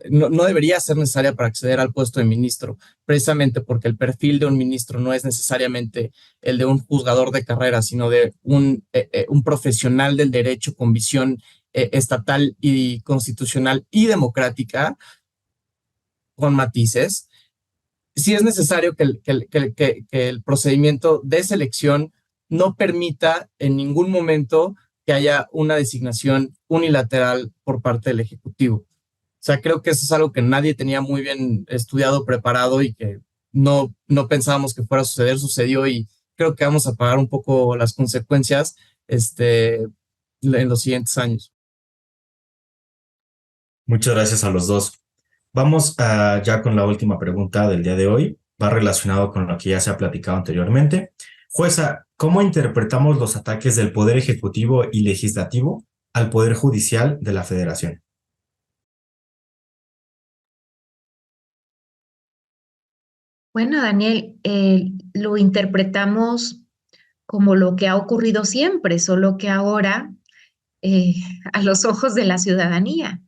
no debería ser necesaria para acceder al puesto de ministro, precisamente porque el perfil de un ministro no es necesariamente el de un juzgador de carrera, sino de un profesional del derecho con visión estatal y constitucional y democrática, con matices. Sí es necesario que el procedimiento de selección no permita en ningún momento que haya una designación unilateral por parte del Ejecutivo. O sea, creo que eso es algo que nadie tenía muy bien estudiado, preparado y que no pensábamos que fuera a suceder, sucedió y creo que vamos a pagar un poco las consecuencias en los siguientes años. Muchas gracias a los dos. Vamos ya con la última pregunta del día de hoy. Va relacionado con lo que ya se ha platicado anteriormente. Jueza, ¿cómo interpretamos los ataques del Poder Ejecutivo y Legislativo al Poder Judicial de la Federación? Bueno, Daniel, lo interpretamos como lo que ha ocurrido siempre, solo que ahora eh, a los ojos de la ciudadanía.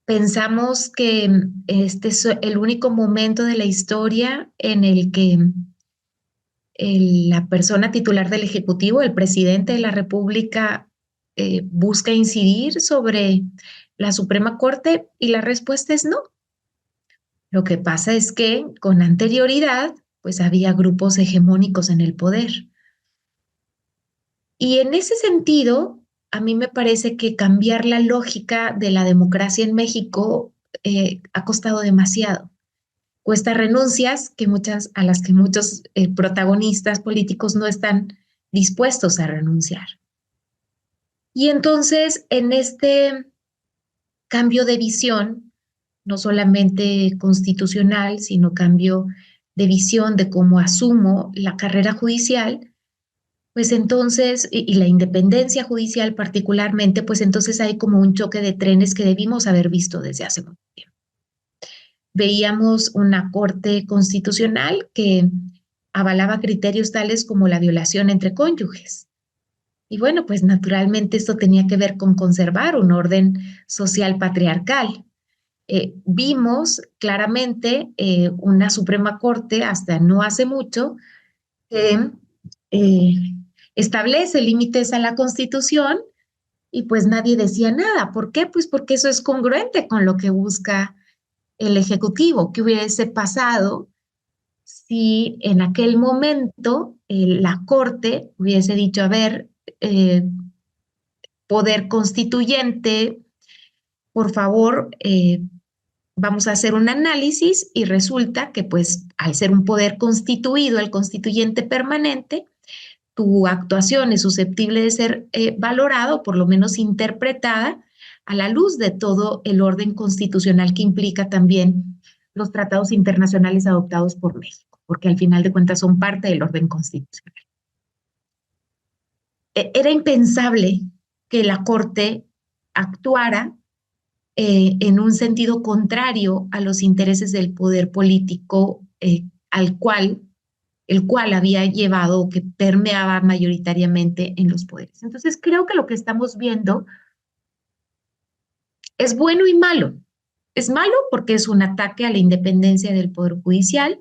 Pensamos que este es el único momento de la historia en el que la persona titular del Ejecutivo, el presidente de la República, busca incidir sobre la Suprema Corte y la respuesta es no. Lo que pasa es que con anterioridad, pues había grupos hegemónicos en el poder. Y en ese sentido, a mí me parece que cambiar la lógica de la democracia en México ha costado demasiado. Cuesta renuncias a las que muchos protagonistas políticos no están dispuestos a renunciar. Y entonces, en este cambio de visión, no solamente constitucional, sino cambio de visión de cómo asumo la carrera judicial, pues entonces, y la independencia judicial particularmente, pues entonces hay como un choque de trenes que debimos haber visto desde hace mucho tiempo. Veíamos una corte constitucional que avalaba criterios tales como la violación entre cónyuges. Y bueno, pues naturalmente esto tenía que ver con conservar un orden social patriarcal. Vimos claramente una Suprema Corte hasta no hace mucho que eh, establece límites a la Constitución y pues nadie decía nada. ¿Por qué? Pues porque eso es congruente con lo que busca el Ejecutivo. ¿Qué hubiese pasado si en aquel momento la Corte hubiese dicho, a ver, poder constituyente, por favor, vamos a hacer un análisis y resulta que pues al ser un poder constituido, el constituyente permanente, tu actuación es susceptible de ser valorado, por lo menos interpretada, a la luz de todo el orden constitucional que implica también los tratados internacionales adoptados por México, porque al final de cuentas son parte del orden constitucional. Era impensable que la Corte actuara en un sentido contrario a los intereses del poder político el cual había llevado o que permeaba mayoritariamente en los poderes. Entonces creo que lo que estamos viendo es bueno y malo. Es malo porque es un ataque a la independencia del Poder Judicial.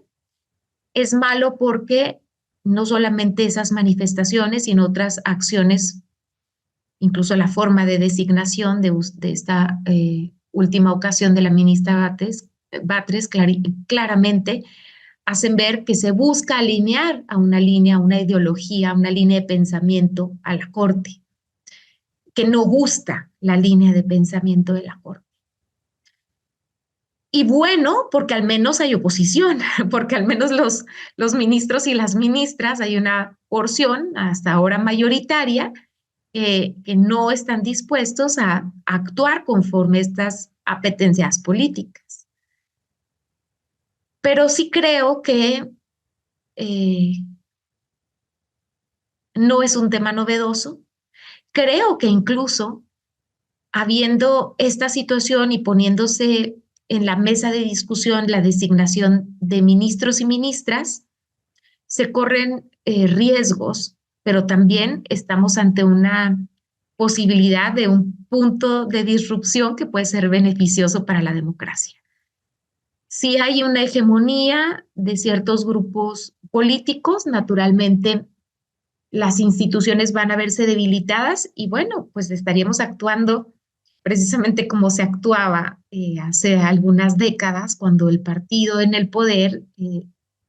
Es malo porque no solamente esas manifestaciones, sino otras acciones, incluso la forma de designación de esta última ocasión de la ministra Batres claramente hacen ver que se busca alinear a una línea, a una ideología, a una línea de pensamiento a la Corte, que no gusta la línea de pensamiento de la Corte. Y bueno, porque al menos hay oposición, porque al menos los ministros y las ministras, hay una porción, hasta ahora mayoritaria, que no están dispuestos a actuar conforme a estas apetencias políticas. Pero sí creo que no es un tema novedoso. Creo que incluso habiendo esta situación y poniéndose en la mesa de discusión la designación de ministros y ministras, se corren riesgos, pero también estamos ante una posibilidad de un punto de disrupción que puede ser beneficioso para la democracia. Si hay una hegemonía de ciertos grupos políticos, naturalmente las instituciones van a verse debilitadas y bueno, pues estaríamos actuando precisamente como se actuaba hace algunas décadas, cuando el partido en el poder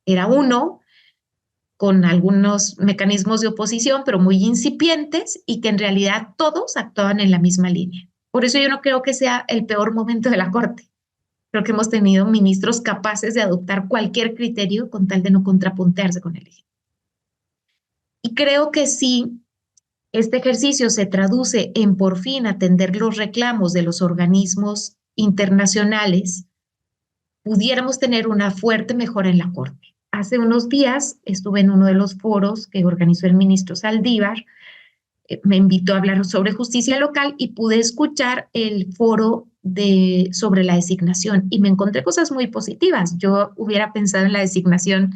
era uno, con algunos mecanismos de oposición, pero muy incipientes y que en realidad todos actuaban en la misma línea. Por eso yo no creo que sea el peor momento de la Corte. Creo que hemos tenido ministros capaces de adoptar cualquier criterio con tal de no contrapuntearse con el Ejecutivo. Y creo que sí, este ejercicio se traduce en por fin atender los reclamos de los organismos internacionales, pudiéramos tener una fuerte mejora en la Corte. Hace unos días estuve en uno de los foros que organizó el ministro Saldívar, me invitó a hablar sobre justicia local y pude escuchar el foro sobre la designación y me encontré cosas muy positivas. Yo hubiera pensado en la designación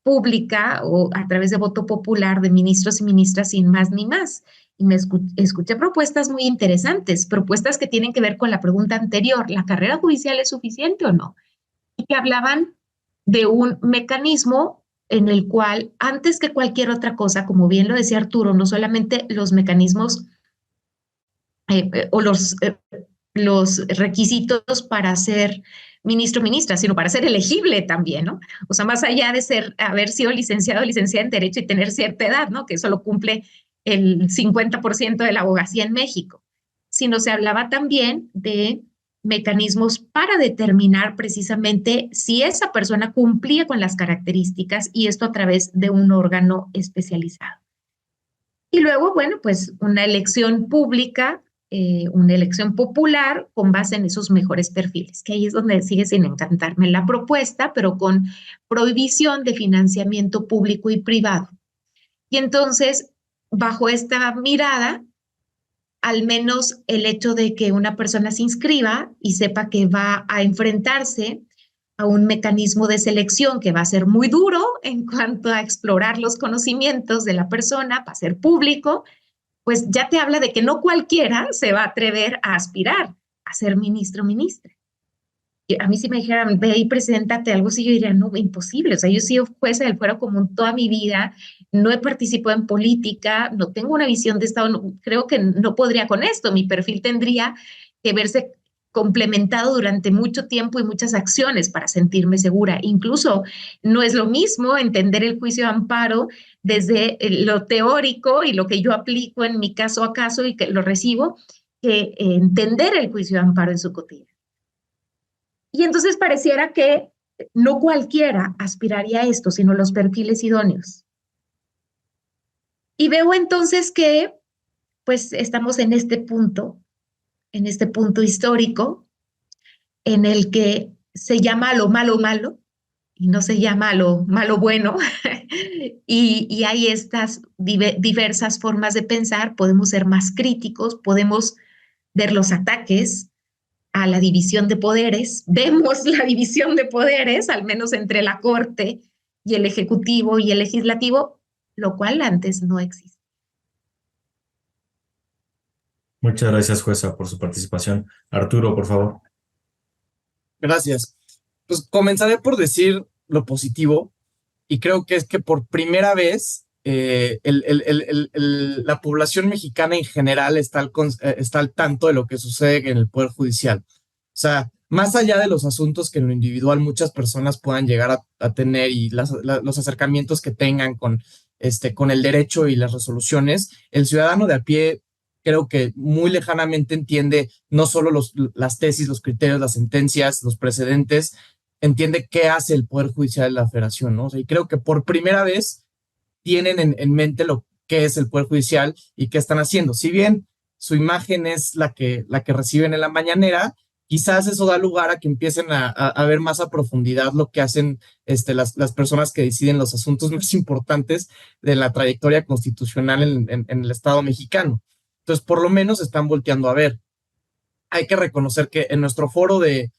pública o a través de voto popular de ministros y ministras sin más ni más. Y escuché propuestas muy interesantes, propuestas que tienen que ver con la pregunta anterior, ¿la carrera judicial es suficiente o no? Y que hablaban de un mecanismo en el cual, antes que cualquier otra cosa, como bien lo decía Arturo, no solamente los mecanismos o los requisitos para ser ministro o ministra, sino para ser elegible también, ¿no? O sea, más allá de haber sido licenciado o licenciada en Derecho y tener cierta edad, ¿no? Que eso lo cumple el 50% de la abogacía en México, sino se hablaba también de mecanismos para determinar precisamente si esa persona cumplía con las características y esto a través de un órgano especializado. Y luego, bueno, pues una elección pública, una elección popular con base en esos mejores perfiles, que ahí es donde sigue sin encantarme la propuesta, pero con prohibición de financiamiento público y privado. Y entonces, bajo esta mirada, al menos el hecho de que una persona se inscriba y sepa que va a enfrentarse a un mecanismo de selección que va a ser muy duro en cuanto a explorar los conocimientos de la persona, va a ser público, pues ya te habla de que no cualquiera se va a atrever a aspirar a ser ministro o ministra. Y a mí si me dijeran, ve y preséntate algo así, yo diría, no, imposible. O sea, yo he sido jueza del fuero común toda mi vida, no he participado en política, no tengo una visión de Estado, no, creo que no podría con esto. Mi perfil tendría que verse complementado durante mucho tiempo y muchas acciones para sentirme segura. Incluso no es lo mismo entender el juicio de amparo desde lo teórico y lo que yo aplico en mi caso a caso y que lo recibo, que entender el juicio de amparo en su cotidiano. Y entonces pareciera que no cualquiera aspiraría a esto, sino los perfiles idóneos. Y veo entonces que pues estamos en este punto histórico en el que se llama lo malo malo y no se llama lo malo bueno. y hay estas diversas formas de pensar, podemos ser más críticos, podemos ver los ataques a la división de poderes, vemos la división de poderes, al menos entre la Corte y el Ejecutivo y el Legislativo, lo cual antes no existe. Muchas gracias, jueza, por su participación. Arturo, por favor. Gracias. Pues comenzaré por decir lo positivo y creo que es que por primera vez la población mexicana en general está al tanto de lo que sucede en el Poder Judicial. O sea, más allá de los asuntos que en lo individual muchas personas puedan llegar a tener y los acercamientos que tengan con el derecho y las resoluciones, el ciudadano de a pie creo que muy lejanamente entiende no solo las tesis, los criterios, las sentencias, los precedentes, entiende qué hace el Poder Judicial de la Federación, ¿no? O sea, y creo que por primera vez tienen en mente lo que es el Poder Judicial y qué están haciendo. Si bien su imagen es la que reciben en la mañanera, quizás eso da lugar a que empiecen a ver más a profundidad lo que hacen las personas que deciden los asuntos más importantes de la trayectoria constitucional en el Estado mexicano. Entonces, por lo menos están volteando a ver. Hay que reconocer que en nuestro foro de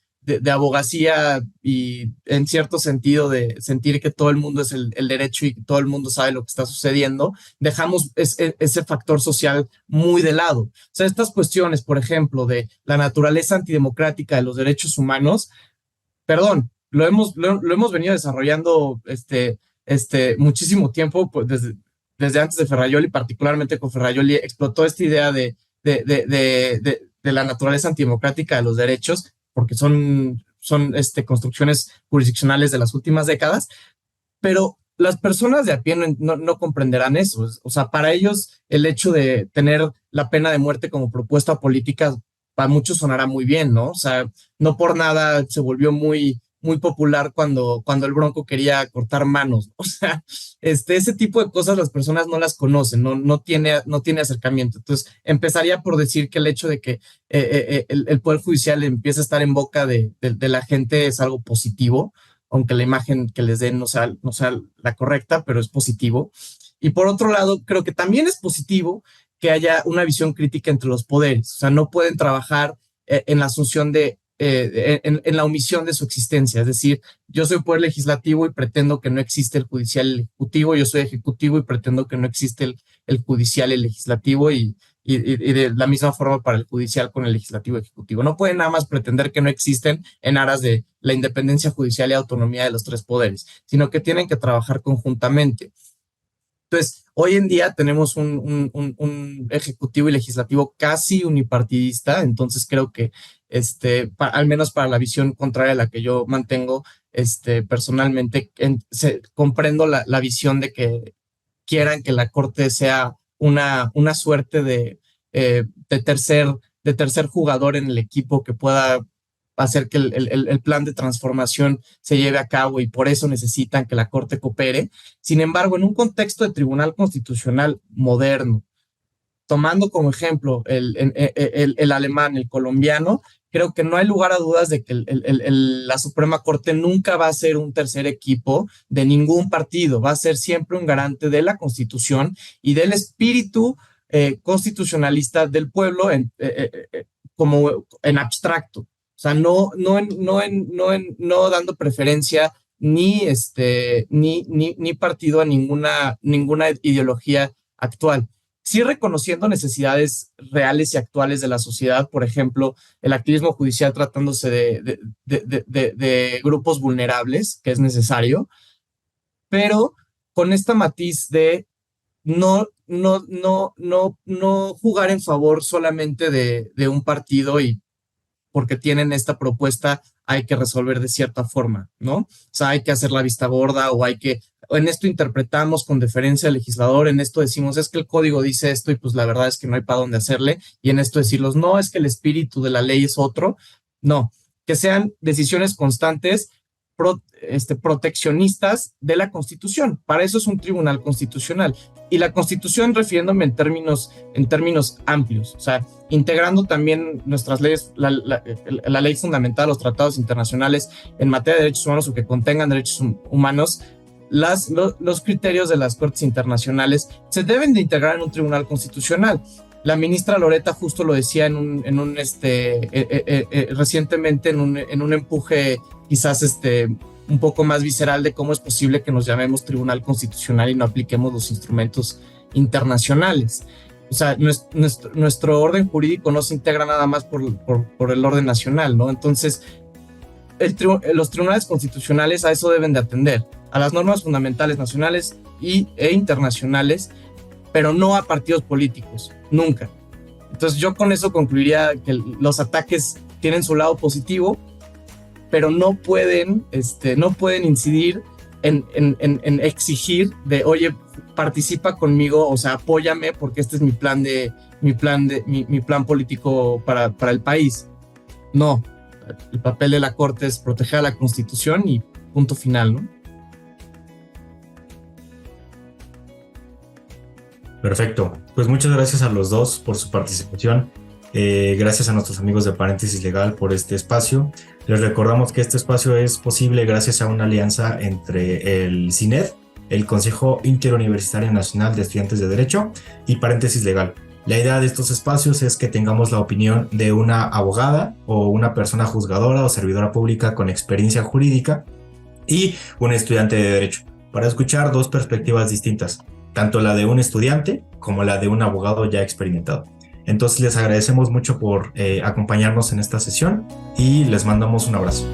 abogacía y en cierto sentido de sentir que todo el mundo es el derecho y que todo el mundo sabe lo que está sucediendo, dejamos ese factor social muy de lado. O sea, estas cuestiones, por ejemplo, de la naturaleza antidemocrática de los derechos humanos, perdón, lo hemos venido desarrollando muchísimo tiempo, pues desde antes de Ferrajoli, particularmente con Ferrajoli, explotó esta idea de la naturaleza antidemocrática de los derechos, porque son construcciones jurisdiccionales de las últimas décadas, pero las personas de a pie no comprenderán eso. O sea, para ellos el hecho de tener la pena de muerte como propuesta política para muchos sonará muy bien, ¿no? O sea, no por nada se volvió muy, muy popular cuando el Bronco quería cortar manos, ¿no? O sea, ese tipo de cosas las personas no las conocen, no tiene acercamiento. Entonces, empezaría por decir que el hecho de que el Poder Judicial empiece a estar en boca de la gente es algo positivo, aunque la imagen que les den no sea la correcta, pero es positivo. Y por otro lado, creo que también es positivo que haya una visión crítica entre los poderes. O sea, no pueden trabajar en la asunción en la omisión de su existencia. Es decir, yo soy poder legislativo y pretendo que no existe el judicial y el ejecutivo, yo soy ejecutivo y pretendo que no existe el judicial y el legislativo, y de la misma forma para el judicial con el legislativo y ejecutivo. No pueden nada más pretender que no existen en aras de la independencia judicial y autonomía de los tres poderes, sino que tienen que trabajar conjuntamente. Entonces, hoy en día tenemos un ejecutivo y legislativo casi unipartidista, entonces creo que al menos para la visión contraria a la que yo mantengo, personalmente comprendo la visión de que quieran que la Corte sea una suerte de tercer jugador en el equipo que pueda hacer que el plan de transformación se lleve a cabo, y por eso necesitan que la Corte coopere. Sin embargo, en un contexto de tribunal constitucional moderno, tomando como ejemplo el alemán, el colombiano, creo que no hay lugar a dudas de que la Suprema Corte nunca va a ser un tercer equipo de ningún partido, va a ser siempre un garante de la Constitución y del espíritu constitucionalista del pueblo como en abstracto. O sea, no dando preferencia ni partido a ninguna ideología actual. Sí reconociendo necesidades reales y actuales de la sociedad, por ejemplo, el activismo judicial tratándose de grupos vulnerables, que es necesario, pero con esta matiz de no jugar en favor solamente de un partido, y porque tienen esta propuesta hay que resolver de cierta forma, ¿no? O sea, hay que hacer la vista gorda, o en esto interpretamos con deferencia al legislador, en esto decimos, es que el código dice esto y pues la verdad es que no hay para dónde hacerle, y en esto decirlos, no, es que el espíritu de la ley es otro. No, que sean decisiones constantes, proteccionistas de la Constitución. Para eso es un tribunal constitucional. Y la Constitución, refiriéndome en términos amplios, o sea, integrando también nuestras leyes, la ley fundamental, los tratados internacionales en materia de derechos humanos o que contengan derechos humanos, los criterios de las cortes internacionales se deben de integrar en un tribunal constitucional. La ministra Loretta justo lo decía recientemente en un empuje quizás un poco más visceral de cómo es posible que nos llamemos Tribunal Constitucional y no apliquemos los instrumentos internacionales. O sea, nuestro orden jurídico no se integra nada más por el orden nacional, ¿no? Entonces, los tribunales constitucionales a eso deben de atender, a las normas fundamentales nacionales e internacionales, pero no a partidos políticos, nunca. Entonces, yo con eso concluiría que los ataques tienen su lado positivo, pero no pueden incidir en exigir de, oye, participa conmigo, o sea, apóyame porque este es mi plan político para el país. No, el papel de la Corte es proteger a la Constitución y punto final, ¿no? Perfecto. Pues muchas gracias a los dos por su participación. Gracias a nuestros amigos de Paréntesis Legal por este espacio. Les recordamos que este espacio es posible gracias a una alianza entre el CINED, el Consejo Interuniversitario Nacional de Estudiantes de Derecho, y Paréntesis Legal. La idea de estos espacios es que tengamos la opinión de una abogada o una persona juzgadora o servidora pública con experiencia jurídica y un estudiante de Derecho, para escuchar dos perspectivas distintas, tanto la de un estudiante como la de un abogado ya experimentado. Entonces les agradecemos mucho por acompañarnos en esta sesión y les mandamos un abrazo.